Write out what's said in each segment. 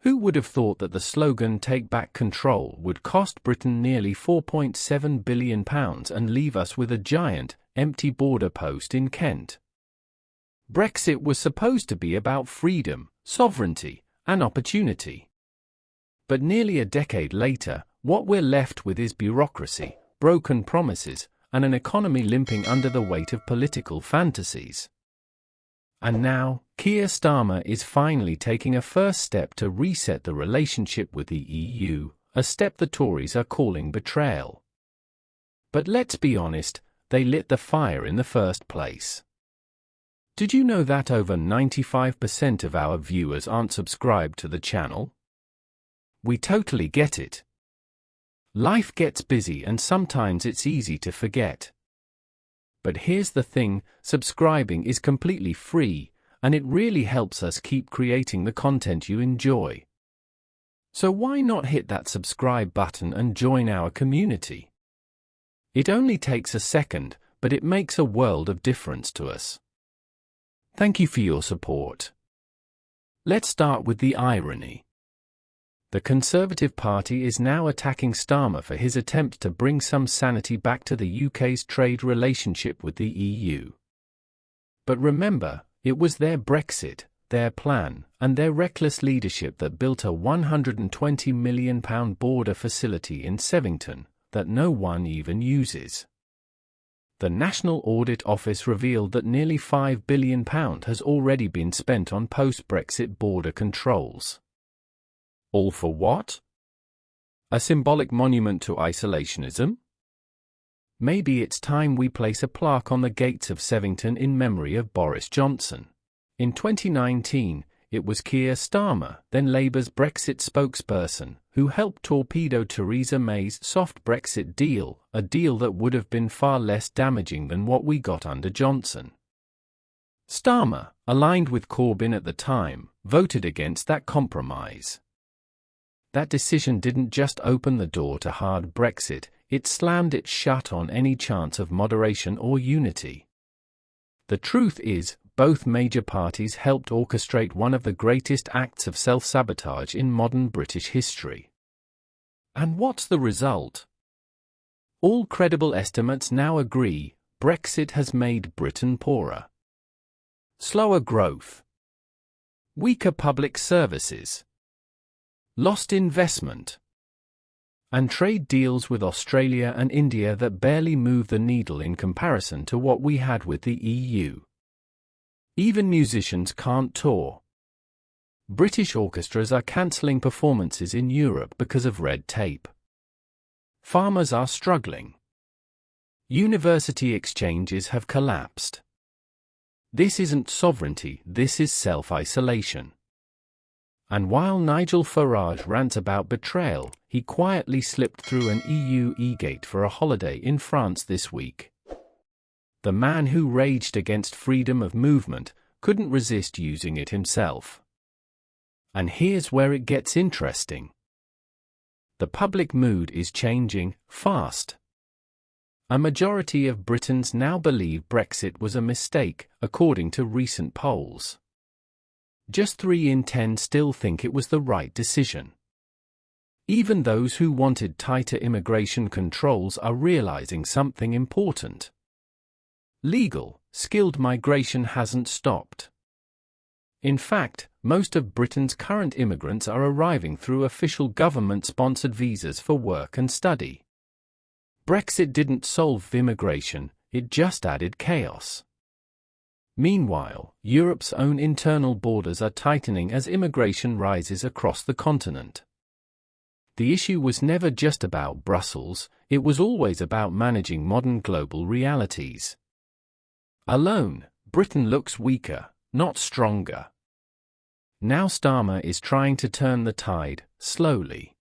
Who would have thought that the slogan "Take Back Control" would cost Britain nearly £4.7 billion and leave us with a giant, empty border post in Kent? Brexit was supposed to be about freedom, sovereignty, and opportunity. But nearly a decade later, what we're left with is bureaucracy, broken promises, and an economy limping under the weight of political fantasies. And now, Keir Starmer is finally taking a first step to reset the relationship with the EU, a step the Tories are calling betrayal. But let's be honest, they lit the fire in the first place. Did you know that over 95% of our viewers aren't subscribed to the channel? We totally get it. Life gets busy and sometimes it's easy to forget. But here's the thing, subscribing is completely free, and it really helps us keep creating the content you enjoy. So why not hit that subscribe button and join our community? It only takes a second, but it makes a world of difference to us. Thank you for your support. Let's start with the irony. The Conservative Party is now attacking Starmer for his attempt to bring some sanity back to the UK's trade relationship with the EU. But remember, it was their Brexit, their plan, and their reckless leadership that built a £120 million border facility in Sevington that no one even uses. The National Audit Office revealed that nearly £5 billion has already been spent on post-Brexit border controls. All for what? A symbolic monument to isolationism? Maybe it's time we place a plaque on the gates of Sevington in memory of Boris Johnson. In 2019, it was Keir Starmer, then Labour's Brexit spokesperson, who helped torpedo Theresa May's soft Brexit deal, a deal that would have been far less damaging than what we got under Johnson. Starmer, aligned with Corbyn at the time, voted against that compromise. That decision didn't just open the door to hard Brexit, it slammed it shut on any chance of moderation or unity. The truth is, both major parties helped orchestrate one of the greatest acts of self-sabotage in modern British history. And what's the result? All credible estimates now agree, Brexit has made Britain poorer. Slower growth. Weaker public services. Lost investment. And trade deals with Australia and India that barely move the needle in comparison to what we had with the EU. Even musicians can't tour. British orchestras are cancelling performances in Europe because of red tape. Farmers are struggling. University exchanges have collapsed. This isn't sovereignty, this is self-isolation. And while Nigel Farage rants about betrayal, he quietly slipped through an EU e-gate for a holiday in France this week. The man who raged against freedom of movement couldn't resist using it himself. And here's where it gets interesting. The public mood is changing fast. A majority of Britons now believe Brexit was a mistake, according to recent polls. Just 3 in 10 still think it was the right decision. Even those who wanted tighter immigration controls are realizing something important. Legal, skilled migration hasn't stopped. In fact, most of Britain's current immigrants are arriving through official government-sponsored visas for work and study. Brexit didn't solve immigration, it just added chaos. Meanwhile, Europe's own internal borders are tightening as immigration rises across the continent. The issue was never just about Brussels, it was always about managing modern global realities. Alone, Britain looks weaker, not stronger. Now Starmer is trying to turn the tide, slowly.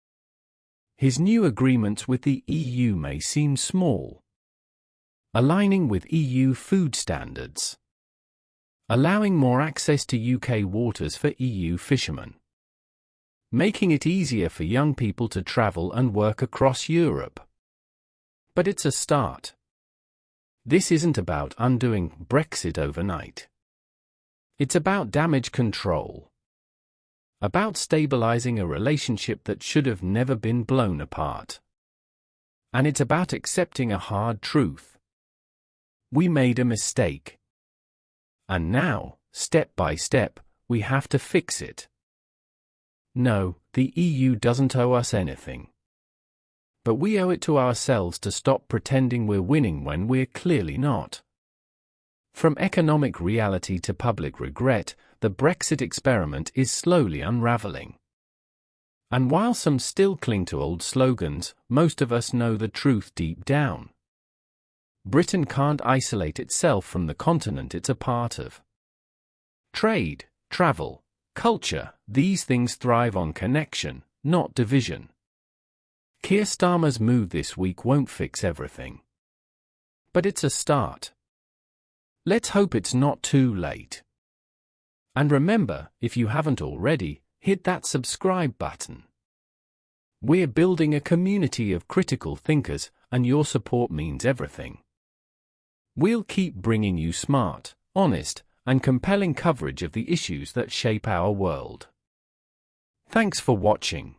His new agreements with the EU may seem small. Aligning with EU food standards. Allowing more access to UK waters for EU fishermen. Making it easier for young people to travel and work across Europe. But it's a start. This isn't about undoing Brexit overnight. It's about damage control. about stabilizing a relationship that should have never been blown apart. And it's about accepting a hard truth. We made a mistake. And now, step by step, we have to fix it. No, the EU doesn't owe us anything. But we owe it to ourselves to stop pretending we're winning when we're clearly not. From economic reality to public regret, the Brexit experiment is slowly unraveling. And while some still cling to old slogans, most of us know the truth deep down. Britain can't isolate itself from the continent it's a part of. Trade, travel, culture, these things thrive on connection, not division. Keir Starmer's move this week won't fix everything. But it's a start. Let's hope it's not too late. And remember, if you haven't already, hit that subscribe button. We're building a community of critical thinkers, and your support means everything. We'll keep bringing you smart, honest, and compelling coverage of the issues that shape our world. Thanks for watching.